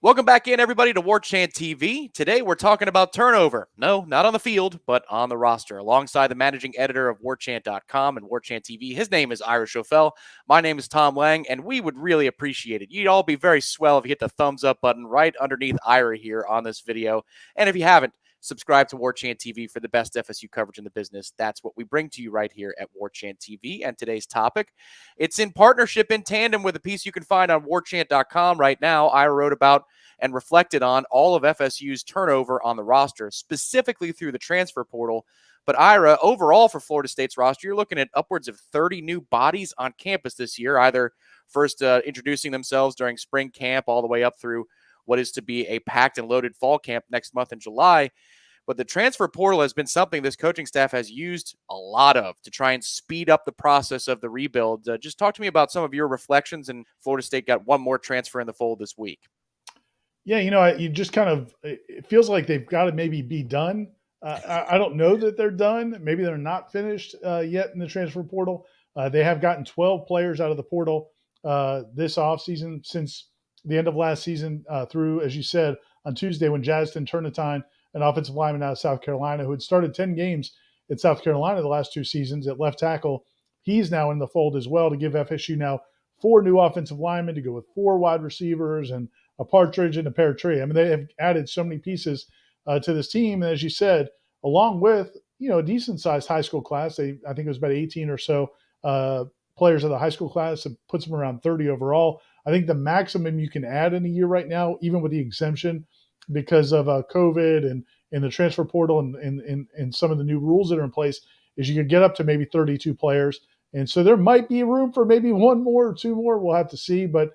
Welcome back in, everybody, to Warchant TV. Today, we're talking about turnover. No, not on the field, but on the roster. Alongside the managing editor of Warchant.com and Warchant TV, his name is Ira Schofel. My name is Tom Lang, and we would really appreciate it. You'd all be very swell if you hit the thumbs up button right underneath Ira here on this video. And if you haven't, subscribe to Warchant TV for the best FSU coverage in the business. That's what we bring to you right here at Warchant TV. And today's topic, it's in partnership, in tandem with a piece you can find on Warchant.com right now. I wrote about and reflected on all of FSU's turnover on the roster, specifically through the transfer portal. But Ira, overall for Florida State's roster, you're looking at upwards of 30 new bodies on campus this year, either first introducing themselves during spring camp all the way up through what is to be a packed and loaded fall camp next month in July. But the transfer portal has been something this coaching staff has used a lot of to try and speed up the process of the rebuild. Just talk to me about some of your reflections. And Florida State got one more transfer in the fold this week. Yeah, you just kind of, it feels like they've got to maybe be done. I don't know that they're done. Maybe they're not finished yet in the transfer portal. They have gotten 12 players out of the portal this offseason since the end of last season through, as you said, on Tuesday when Jastin Turnetine, an offensive lineman out of South Carolina who had started 10 games at South Carolina the last two seasons at left tackle, he's now in the fold as well to give FSU now 4 new offensive linemen to go with 4 wide receivers and a partridge and a pear tree. I mean, they have added so many pieces to this team. And as you said, along with, a decent sized high school class, I think it was about 18 or so players of the high school class. It puts them around 30 overall. I think the maximum you can add in a year right now, even with the exemption because of COVID and in the transfer portal and some of the new rules that are in place, is you could get up to maybe 32 players. And so there might be room for maybe one more or 2 more. We'll have to see. But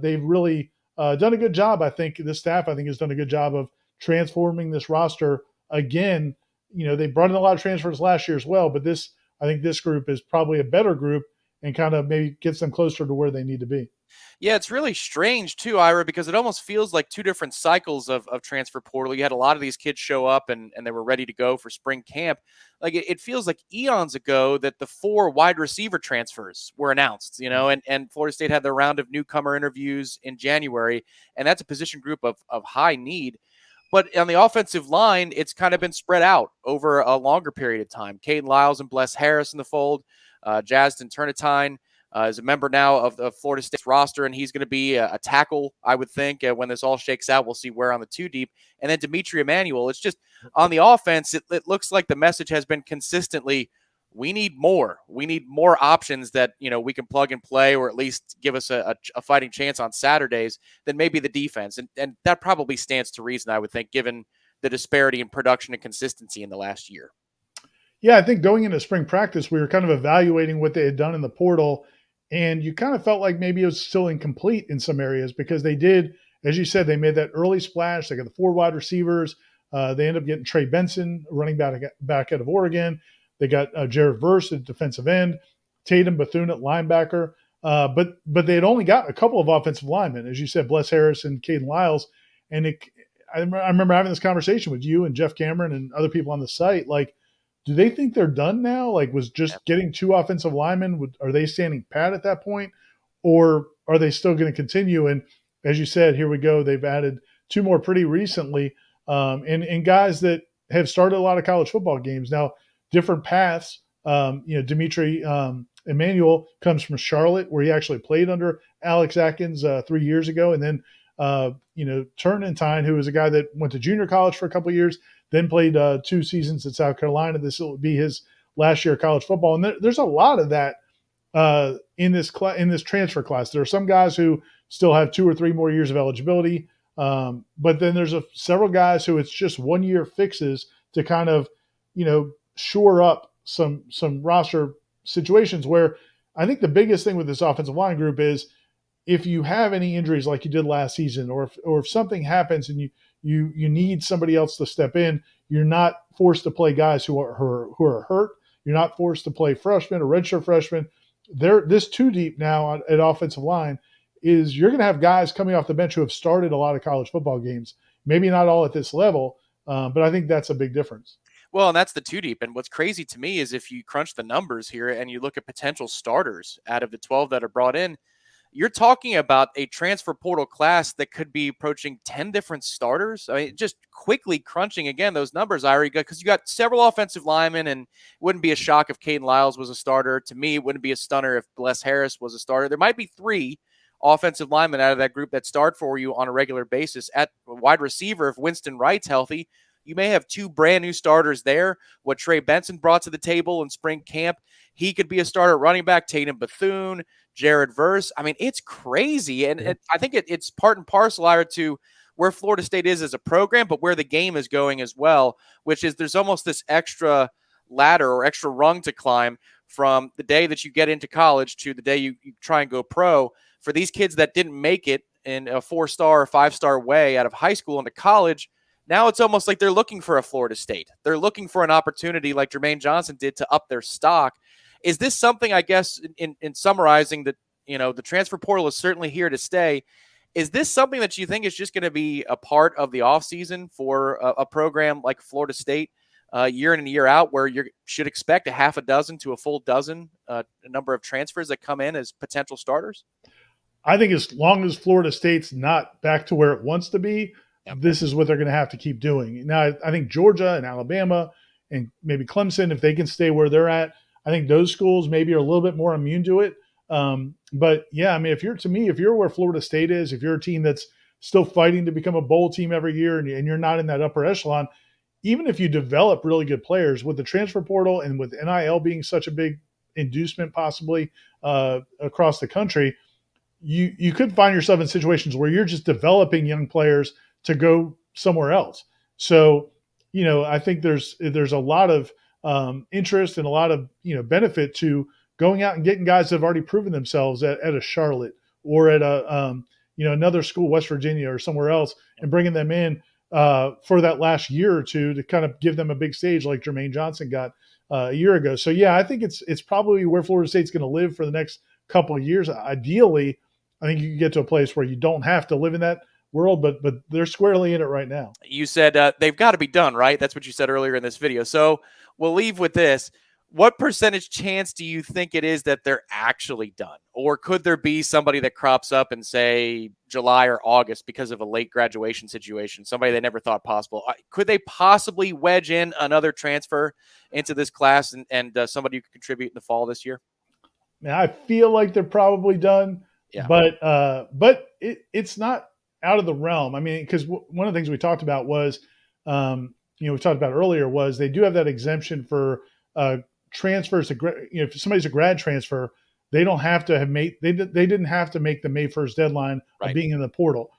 they've really done a good job. I think this staff, has done a good job of transforming this roster again. They brought in a lot of transfers last year as well, but I think this group is probably a better group and kind of maybe gets them closer to where they need to be. Yeah, it's really strange too, Ira, because it almost feels like two different cycles of transfer portal. You had a lot of these kids show up and they were ready to go for spring camp. Like it feels like eons ago that the 4 wide receiver transfers were announced, and Florida State had their round of newcomer interviews in January, and that's a position group of high need. But on the offensive line, it's kind of been spread out over a longer period of time. Caden Lyles and Bless Harris in the fold, Jastin Turnetine is a member now of the Florida State's roster, and he's going to be a tackle, I would think, when this all shakes out. We'll see where on the 2 deep. And then Dimitri Emmanuel. It's just on the offense, it looks like the message has been consistently, we need more. We need more options that, we can plug and play, or at least give us a fighting chance on Saturdays than maybe the defense. And that probably stands to reason, I would think, given the disparity in production and consistency in the last year. Yeah, I think going into spring practice, we were kind of evaluating what they had done in the portal, and you kind of felt like maybe it was still incomplete in some areas because they did, as you said, they made that early splash. They got the 4 wide receivers. They ended up getting Trey Benson, running back out of Oregon. They got Jared Verse at defensive end, Tatum Bethune at linebacker. But they had only got a couple of offensive linemen, as you said, Bless Harris and Caden Lyles. And I remember having this conversation with you and Jeff Cameron and other people on the site. Like, do they think they're done now? Like, was just getting 2 offensive linemen, are they standing pat at that point? Or are they still going to continue? And as you said, here we go. They've added 2 more pretty recently, and guys that have started a lot of college football games. Now, different paths. Dimitri Emmanuel comes from Charlotte, where he actually played under Alex Atkins 3 years ago. And then, Turnetine, who was a guy that went to junior college for a couple of years, then played 2 seasons at South Carolina. This will be his last year of college football. And there's a lot of that in this transfer class. There are some guys who still have 2 or 3 more years of eligibility. But then there's several guys who it's just 1-year fixes to kind of, shore up some roster situations where I think the biggest thing with this offensive line group is if you have any injuries like you did last season, or if something happens and you need somebody else to step in, you're not forced to play guys who are hurt. You're not forced to play freshmen or redshirt freshmen. This 2 deep now at offensive line is you're going to have guys coming off the bench who have started a lot of college football games. Maybe not all at this level, but I think that's a big difference. Well, and that's the 2 deep. And what's crazy to me is if you crunch the numbers here and you look at potential starters out of the 12 that are brought in, you're talking about a transfer portal class that could be approaching 10 different starters. I mean, just quickly crunching again those numbers, Irie, because you got several offensive linemen, and it wouldn't be a shock if Caden Lyles was a starter. To me, it wouldn't be a stunner if Bless Harris was a starter. There might be 3 offensive linemen out of that group that start for you on a regular basis. At wide receiver, if Winston Wright's healthy, you may have 2 brand new starters there. What Trey Benson brought to the table in spring camp, he could be a starter at running back. Tatum Bethune, Jared Verse. I mean, it's crazy. And I think it's part and parcel, Ira, to where Florida State is as a program, but where the game is going as well, which is there's almost this extra ladder or extra rung to climb from the day that you get into college to the day you try and go pro. For these kids that didn't make it in a 4-star or 5-star way out of high school into college, now it's almost like they're looking for a Florida State. They're looking for an opportunity like Jermaine Johnson did to up their stock. Is this something, I guess, in summarizing that, the transfer portal is certainly here to stay. Is this something that you think is just going to be a part of the offseason for a program like Florida State year in and year out, where you should expect a half a dozen to a full dozen number of transfers that come in as potential starters? I think as long as Florida State's not back to where it wants to be, this is what they're going to have to keep doing. Now, I think Georgia and Alabama and maybe Clemson, if they can stay where they're at, I think those schools maybe are a little bit more immune to it. But yeah, I mean, if you're where Florida State is, if you're a team that's still fighting to become a bowl team every year and you're not in that upper echelon, even if you develop really good players with the transfer portal and with NIL being such a big inducement possibly across the country, you could find yourself in situations where you're just developing young players to go somewhere else. So, I think there's a lot of interest and a lot of benefit to going out and getting guys that have already proven themselves at a Charlotte or at a another school, West Virginia or somewhere else, and bringing them in for that last year or two to kind of give them a big stage like Jermaine Johnson got a year ago. So yeah, I think it's probably where Florida State's going to live for the next couple of years. Ideally, I think you can get to a place where you don't have to live in that world, but they're squarely in it right now. You said they've got to be done, right? That's what you said earlier in this video. So we'll leave with this. What percentage chance do you think it is that they're actually done? Or could there be somebody that crops up in, say, July or August because of a late graduation situation, somebody they never thought possible? Could they possibly wedge in another transfer into this class and somebody who could contribute in the fall this year? Now, I feel like they're probably done, but it's not out of the realm. I mean, because one of the things we talked about was, we talked about earlier was they do have that exemption for transfers to, if somebody's a grad transfer, they don't have to have made, they didn't have to make the May 1st deadline of being in the portal.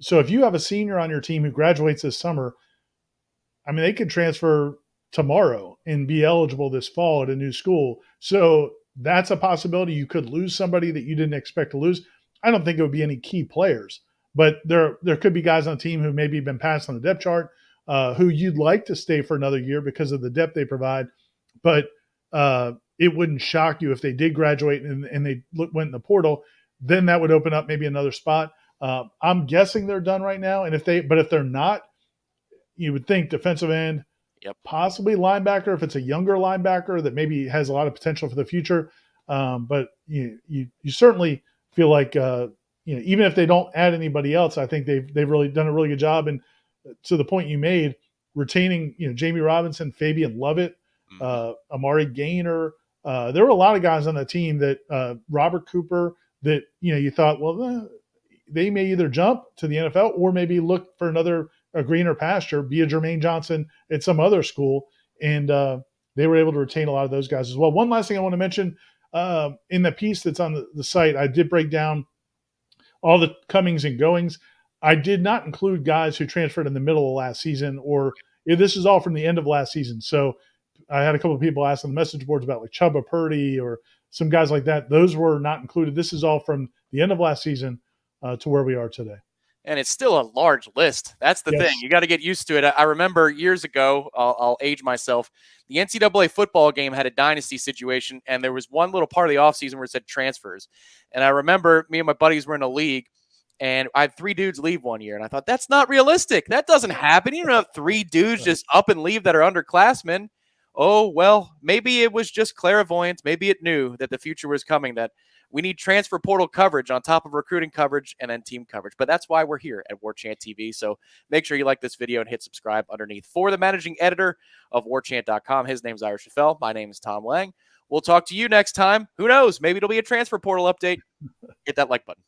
So if you have a senior on your team who graduates this summer, I mean, they could transfer tomorrow and be eligible this fall at a new school. So that's a possibility. You could lose somebody that you didn't expect to lose. I don't think it would be any key players, but there could be guys on the team who maybe been passed on the depth chart, who you'd like to stay for another year because of the depth they provide. But it wouldn't shock you if they did graduate and they went in the portal. Then that would open up maybe another spot. I'm guessing they're done right now. And if they're not, you would think defensive end, possibly linebacker, if it's a younger linebacker that maybe has a lot of potential for the future. But you certainly feel like, even if they don't add anybody else, I think they've really done a really good job. And to the point you made, retaining, Jamie Robinson, Fabian Lovett, Amari Gaynor. There were a lot of guys on the team that Robert Cooper that, you thought, well, they may either jump to the NFL or maybe look for a greener pasture, be a Jermaine Johnson at some other school. And they were able to retain a lot of those guys as well. One last thing I want to mention, in the piece that's on the site, I did break down all the comings and goings. I did not include guys who transferred in the middle of last season, or this is all from the end of last season. So I had a couple of people ask on the message boards about like Chubba Purdy or some guys like that. Those were not included. This is all from the end of last season to where we are today. And it's still a large list. That's the thing. You got to get used to it. I remember years ago, I'll age myself, the NCAA football game had a dynasty situation, and there was one little part of the offseason where it said transfers. And I remember me and my buddies were in a league, and I had 3 dudes leave one year. And I thought, that's not realistic. That doesn't happen. You don't have 3 dudes just up and leave that are underclassmen. Oh, well, maybe it was just clairvoyance. Maybe it knew that the future was coming, that We need transfer portal coverage on top of recruiting coverage and then team coverage. But that's why we're here at Warchant TV. So make sure you like this video and hit subscribe underneath. For the managing editor of Warchant.com, his name's Irish Fell. My name is Tom Lang. We'll talk to you next time. Who knows? Maybe it'll be a transfer portal update. Hit that like button.